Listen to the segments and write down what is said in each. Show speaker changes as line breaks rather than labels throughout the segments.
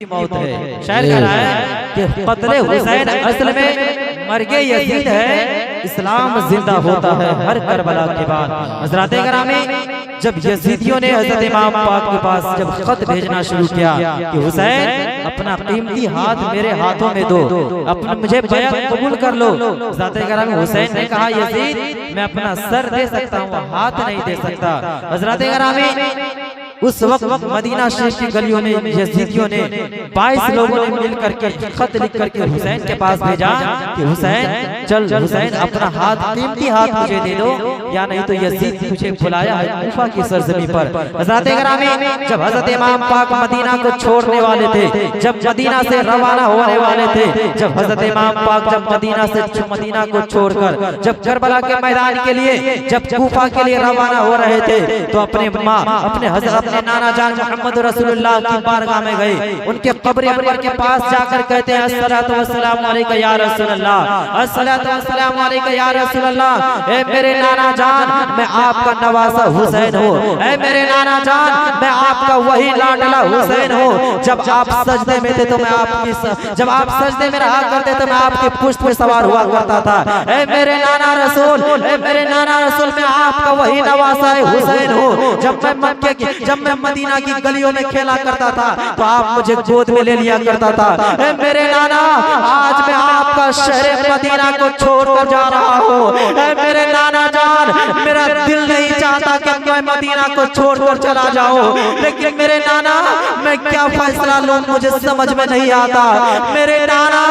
मौत है। शायर कह रहा है कि कत्ले हुसैन असल में मर्गे यजीद है, इस्लाम जिंदा होता है हर करबला के बाद। हज़रात गिरामी, जब यजीदियों ने हज़रत इमाम पाक के पास जब खत भेजना शुरू किया कि हुसैन अपना कीमती हाथ मेरे हाथों में दो, अपना मुझे बैत कबूल कर लो। हज़रात गिरामी, हुसैन ने कहा यजीद मैं अपना सर दे सकता हूँ, हाथ नहीं दे सकता। हज़रात गिरामी, उस वक्त मदीना शरीफ की गलियों में यजीदियों ने 22 लोगों ने मिल करके खत लिख करके हुसैन के पास भेजा कि हुसैन चल, हुसैन अपना हाथ, कीमती हाथ मुझे दे दो, या नहीं तो यजीद तुझे बुलाया है कूफा की सरजमी पर। हज़रत गिरामी, जब हज़रत इमाम पाक मदीना को छोड़ने वाले थे, जब मदीना से रवाना होने वाले थे, जब हज़रत इमाम पाक जब मदीना को छोड़कर जब करबला के मैदान के लिए, जब कूफा के लिए रवाना हो रहे थे, तो अपने माँ अपने नाना जान मोहम्मद रसूलुल्लाह की बारगाह में गए। उनके कब्र अनवर के पास जाकर कहते हैं अस्सलातु वस्सलामु अलैका या रसूलल्लाह, अस्सलातु वस्सलामु अलैका या रसूलल्लाह। ए मेरे नाना जान, मैं आपका नवासा हुसैन हूँ। ए मेरे नाना जान, मैं आपका वही लाडला हुसैन हूँ। जब आप सजदे में थे तो मैं आपकी, जब आप सजदे में रहा करते तो मैं आपके पुष्ट पर सवार हुआ करता था। ए मेरे नाना रसूल, ए मेरे नाना रसूल, मैं आपका वही नवासा हुसैन हूँ। जब मैं मदीना की गलियों में खेला करता था तो आप मुझे गोद में ले लिया करता था। ए मेरे नाना, आज मैं आपका शहर मदीना को छोड़कर जा रहा हूँ। ए मेरे नाना जान, मेरा दिल नहीं चाहता कि मैं मदीना को छोड़कर चला जाऊँ, लेकिन मेरे नाना मैं क्या फैसला लूं मुझे समझ में नहीं आता। मेरे नाना,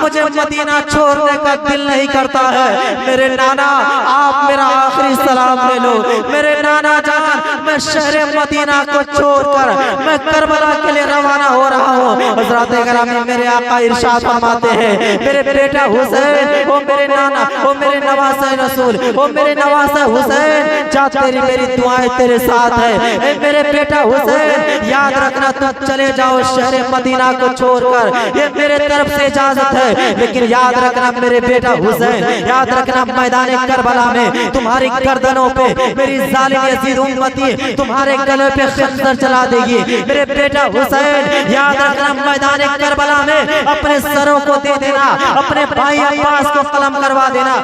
मुझे मदीना छोड़ने का दिल नहीं करता है। मेरे नाना, आप मेरा आखिरी सलाम ले लो। मेरे नाना जान, मैं शहर मदीना को छोड़कर मैं करबला के लिए रवाना हो रहा हूँ। हज़रात गिरामी, मेरे आका इरशाद फरमाते हैं, मेरे बेटा हुसैन, ओ मेरे नाना, ओ मेरे नवासा रसूल, ओ मेरे नवासा हुसैन, जा तेरी मेरी दुआएं तेरे साथ है। ए मेरे बेटा हुसैन, याद रखना तुम चले जाओ शहर मदीना को छोड़कर, ये मेरे तरफ से इजाजत है, लेकिन याद रखना मेरे बेटा हुसैन, याद रखना मैदान करबला में तुम्हारी गर्दनों पे मेरी जालिम यजीद उम्मती तुम्हारे गले पे खंजर चला देगी। मेरे बेटा हुसैन, याद रखना मैदान करबला में अपने सरों को दे देना, अपने भाई अब्बास को कलम करवा देना।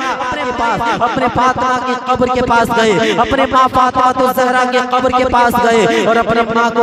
अपने फातिमा की कब्र के पास गए, अपने माँ फातिमा तो ज़हरा के कब्र के पास गए और अपने माँ को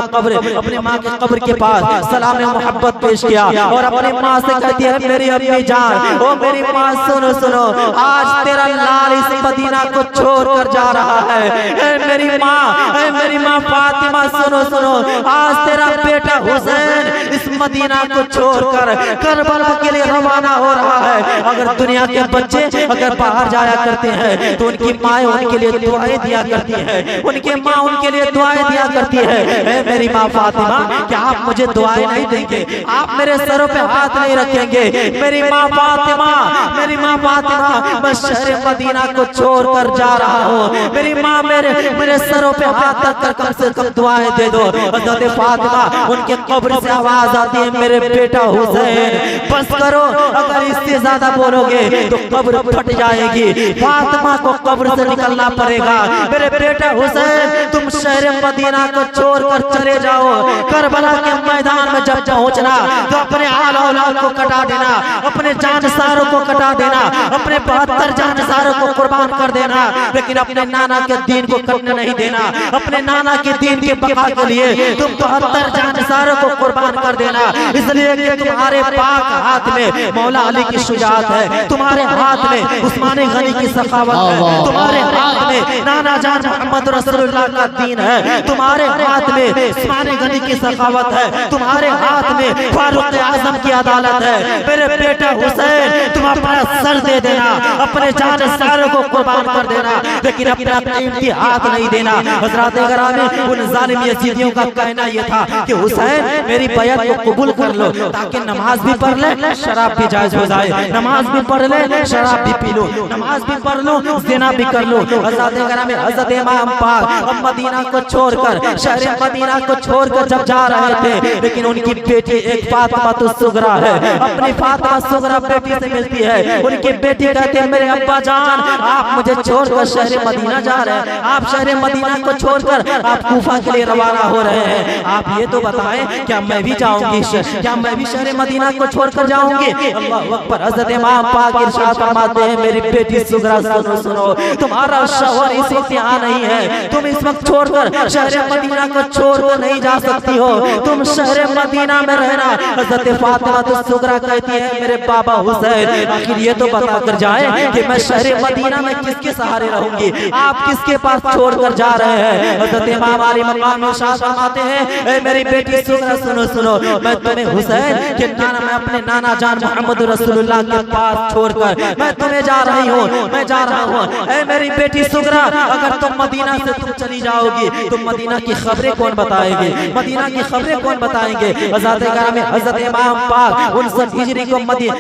अपने माँ के कब्र के पास सलाम मोहब्बत पेश किया और अपनी माँ से कहती है, मेरी अम्मी जान, ओ मेरी माँ सुनो सुनो, आज तेरा लाल इस मदीना को छोड़कर जा रहा है। मेरी माँ फातिमा सुनो सुनो, आज तेरा बेटा हुसैन इस मदीना को छोड़कर करबला के लिए रवाना हो रहा है। अगर दुनिया के बच्चे अगर बाहर जाया करते हैं तो उनकी माँ उनके लिए दुआएं दिया करती है, उनके माँ उनके लिए दुआएं दिया करती है। मेरी माँ फातिमा, क्या आप मुझे दुआएं नहीं देंगे? आप मेरे सरों पे हाथ नहीं रखेंगे? मेरी माँ फातिमा, मेरी माँ फातिमा, मैं शहर मदीना को छोड़कर जा रहा हूँ। मेरी माँ मेरे सरों पे हाथ रखकर कम से कम दुआएं दे दो। हज़रत फातिमा, उनके कब्र से आवाज आती है, मेरे बेटा हुसैन बस करो, अगर इससे ज्यादा बोलोगे तो कब्र फट जाएगी। फातिमा को कब्र से निकलना पड़ेगा। मेरे बेटा हुसैन, तुम शहर मदीना को छोड़कर चले जाओ। करबला के मैदान में जब पहुंचना तो अपने आला औलाद को कटा देना, अपने जानसारों को कटा देना, अपने 72 जानसारों को कुर्बान कर देना, लेकिन अपने नाना के दीन को कटने नहीं देना। अपने नाना के दीन के बका के लिए तुम 72 जानसारों को कुर्बान कर देना, इसलिए कि तुम्हारे पाक हाथ में मौला अली की शुजाअत है, तुम्हारे हाथ में उस्मानी गनी की सखावत है, तुम्हारे हाथ में नाना जान मोहम्मद रसूलुल्लाह का दीन है, तुम्हारे हाथ में उस्मानी गनी की सखावत है, तुम्हारे हाथ में फारूक आजम की अदालत है। मेरे बेटा हुसैन, तुम अपना सर दे देना, अपने जानसारों को कुर्बान कर देना, लेकिन अपना कीमती हाथ नहीं देना। हज़रात गिरामी, उन जालिम यजीदियों का कहना यह था कि हुसैन, मेरी बैत को कबूल कर लो ताकि नमाज भी पढ़ ले, शराब भी जायज हो जाए, नमाज भी पढ़ ले, शराब भी पी लो, नमाज भी पढ़ लो, ज़िना भी कर लो। हज़रत गिरामी, हज़रत इमाम पाक मदीना को छोड़कर, शहर मदीना को छोड़कर जब जा रहे थे, लेकिन उनकी बेटी एक फातिमा तो सुगरा है, अपनी फातिमा सुगरा बेटी से मिलती है। उनकी बेटी कहती है, मेरे अब्बा जान, आप मुझे छोड़कर शहर मदीना जा रहे हैं, आप शहर मदीना को छोड़कर आप कूफा के लिए रवाना हो रहे हैं, आप ये तो बताएं क्या मैं भी जाऊंगी ख्वाहिश है, क्या मैं भी शहर मदीना को छोड़कर जाऊंगी? अल्लाह अकबर। हज़रत इमाम पाक इरशाद फरमाते हैं, मेरी बेटी सुगरा सुनो सुनो, तुम्हारा शौहर इस वक्त यहाँ नहीं है, तुम इस वक्त छोड़कर शहर मदीना को छोड़कर नहीं जा सकती हो, तुम शहर मदीना में रहना। हज़रत फातिमा तो सुगरा कहती है, मेरे बाबा हुसैन आखिर ये तो बता कर जाए कि मैं शहर मदीना में किसके सहारे रहूंगी, आप किसके पास छोड़कर जा रहे हैं? हज़रत इमाम अली मकाम इरशाद फरमाते हैं, ए मेरी बेटी सुगरा सुनो सुनो, मैं तुम्हें हुसैन के नाना, मैं अपने नाना जान मोहम्मद रसूलुल्लाह के पास छोड़कर मैं तुम्हें जा रही हूँ, मैं जा रहा हूँ। ए मेरी बेटी सुगरा, अगर तुम मदीना से तुम चली जाओगी तो मदीना की खबरें कौन बताएंगे, मदीना की खबरें कौन बताएंगे? हज़रत इमाम पाक 59 हिजरी को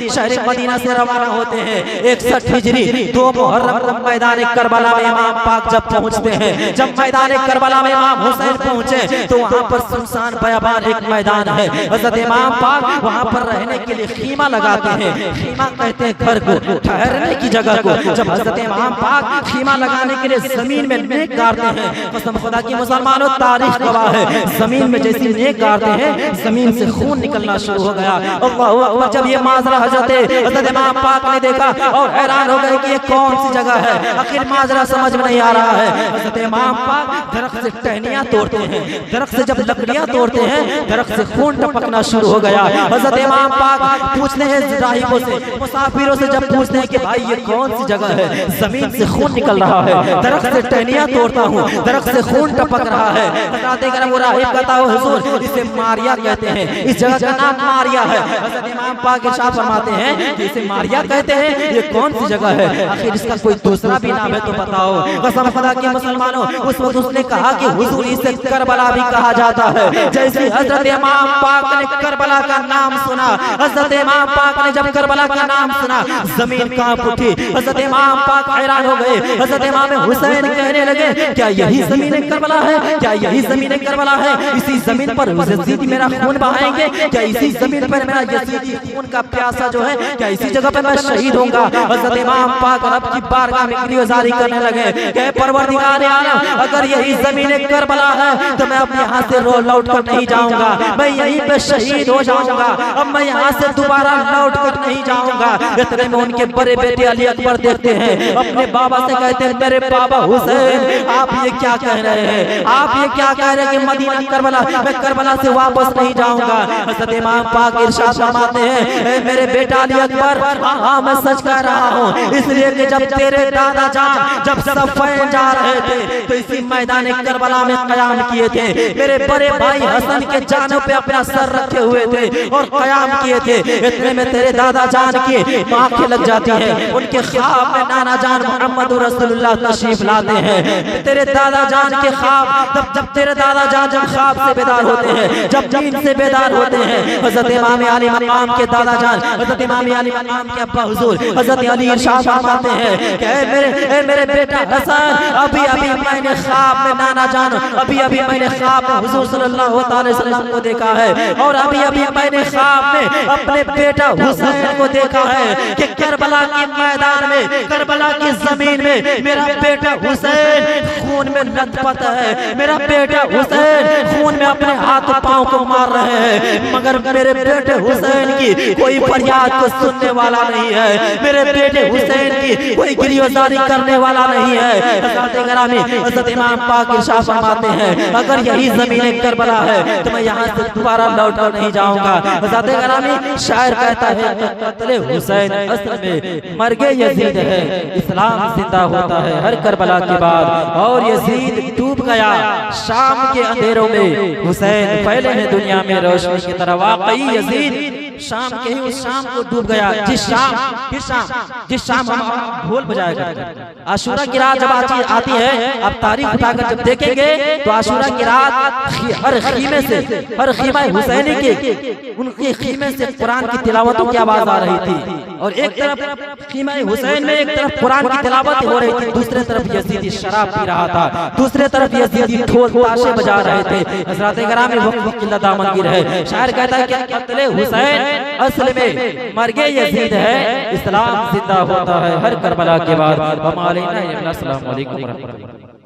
शहर मदीना से रवाना होते हैं। 61 हिजरी 2 मुहर्रम को मैदान करबला में इमाम पाक जब पहुंचते हैं, जब मैदान करबला में इमाम हुसैन पहुंचे तो वहां पर सुनसान बयाबान एक मैदान है। हज़रत इमाम पाक वहां पर रहने के लिए खीमा लगाते हैं, खीमा कहते हैं घर को, ठहरने की जगह को। जब हज़रत इमाम पाक खीमा लगाने के लिए जमीन में नेक गाड़ते हैं, कसम खुदा की मुसलमानों तारीख गवाह है, जमीन में जैसे नेक गाड़ते हैं जमीन से खून निकलना शुरू हो गया। अल्लाहू अकबर। जब ये माजरा हज़रत इमाम पाक ने देखा और हैरान हो गए कि ये कौन सी जगह है, आखिर माजरा समझ में नहीं आ रहा है। हज़रत इमाम पाक दरख्त से टहनियां तोड़ते हैं, दरख्त से जब लकड़ियां तोड़ते हैं दरख्त से खून टपकना शुरू हो गया। हज़रत इमाम पाक पूछते हैं राहिबों से, मुसाफिरों से जब पूछते हैं कि भाई ये कौन सी जगह है, जमीन से खून निकल रहा है, दरख्त से टहनियां तोड़ता हूँ, दरख्त से खून टपक रहा है। वो राहिब कहता है, हुजूर इसे मारिया कहते हैं, इस जगह का नाम मारिया है। हज़रत इमाम पाक इरशाद फरमाते हैं कि इसे मारिया कहते हैं, ये कौन सी जगह है, आखिर इसका कोई दूसरा भी नाम है तो बताओ। कसम खुदा के मुसलमानों, उस वक्त उसने कहा कि हुजूर इसे करबला भी कहा जाता है। जैसे हज़रत इमाम पाक ने करबला का नाम सुना, हज़रत इमाम पाक ने जब करबला का नाम सुना जमीन कांप उठी। हज़रत इमाम पाक हैरान हो गए। हज़रत इमाम हुसैन कहने लगे, क्या यही जमीन करबला है, क्या यही जमीन करबला है? इसी जमीन पर यजीद मेरा खून बहाएंगे, क्या इसी जमीन पर मेरा यजीद खून का प्यासा जो है, क्या इसी जगह पर मैं शहीद होऊंगा? हज़रत इमाम पाक रब की बारगाह में गिरफ्तारी करने लगे कि परवरदिगार आलम, अगर यही जमीन करबला है तो मैं अपने यहाँ से लौट कर नहीं जाऊंगा, मैं यहीं पे शहीद हो जाऊंगा, अब मैं यहाँ से दोबारा लौट कर नहीं जाऊंगा। इतने में उनके बड़े बेटे अली अकबर देखते हैं, अपने बाबा से कहते हैं, मेरे बाबा हुसैन आप ये क्या कह रहे हैं, आप ये क्या कह रहे हैं कि मदीना करबला, मैं करबला से वापस नहीं जाऊंगा? हज़रत इमाम पाक इरशाद फरमाते हैं, मेरे बेटा अली अकबर, हाँ मैं सच कह रहा हूँ, इसलिए कि जब तेरे दादा जान जब सफ़ैन जा रहे थे तो इसी मैदान करबला में क़याम किए थे, मेरे बड़े भाई हसन के जानों पे अपना सर रखे हुए थे और क़याम किए थे। इतने में तेरे दादा जान की आंखें लग जाती हैं, उनके ख्वाब में नाना जान मोहम्मद रसूलुल्लाह तशरीफ लाते हैं। तेरे दादा जान के ख्वाब, जब तेरे दादा जान जब ख्वाब से बेदार होते हैं, जब नींद से बेदार होते हैं, हज़रत इमाम अली मकाम के दादा जान, हज़रत इमाम अली मकाम के अब्बा हुजूर हज़रत अली इरशाद फरमाते हैं कि मेरे बेटा हसन, अभी अभी मैंने ख्वाब में नाना जान, अभी अभी मैंने ख्वाब में हुजूर सल्लल्लाहु अलैहि वसल्लम को देखा है, और अभी अभी मैंने ख्वाब में अपने बेटा हुसैन को देखा है कि करबला के मैदान में, करबला की जमीन में मेरा बेटा हुसैन खून में लथपथ है, मेरा बेटा हुसैन खून में अपने हाथ पांव को मार रहे हैं, मगर मेरे बेटे हुसैन की कोई फरियाद को सुनने वाला नहीं है, मेरे बेटे हुसैन की कोई गिरफ्तारी करने वाला नहीं है। हज़रत इमाम पाक इरशाद फरमाते हैं, अगर यही ज़मीन करबला है तो मैं यहाँ से दोबारा लौट कर नहीं जाऊंगा। हज़रत गिरामी शायर कहता है, कत्ले हुसैन असल में मर्गे यजीद है, इस्लाम जिंदा होता है हर करबला के बाद, और यजीद डूब गया शाम के अंधेरों में, हुसैन फैले हैं दुनिया में रोशनी की तरह। वाकई यजीद शाम के ही उस शाम को डूब गया जिस शाम हम ढोल बजाया करते हैं। आशूरा की रात जब आती है, आप तारीख उठाकर जब देखेंगे तो आशूरा की रात हर खीमे से, हर खीमा हुसैनी के उनके खीमे से कुरान की तिलावतों की आवाज आ रही थी, और एक तरफ खीमा हुसैन में एक तरफ कुरान की तिलावत हो रही थी, दूसरे तरफ यजीदी शराब पी रहा था, दूसरे तरफ यजीदी ढोल ताशे बजा रहे थे। हज़रत गिरामी वक्त की दामनगीर है। शायर कहता है कि कत्ले हुसैन असल में मर्गे यजीद है, इस्लाम जिंदा होता है हर करबला के बाद। अस्सलाम वालेकुम।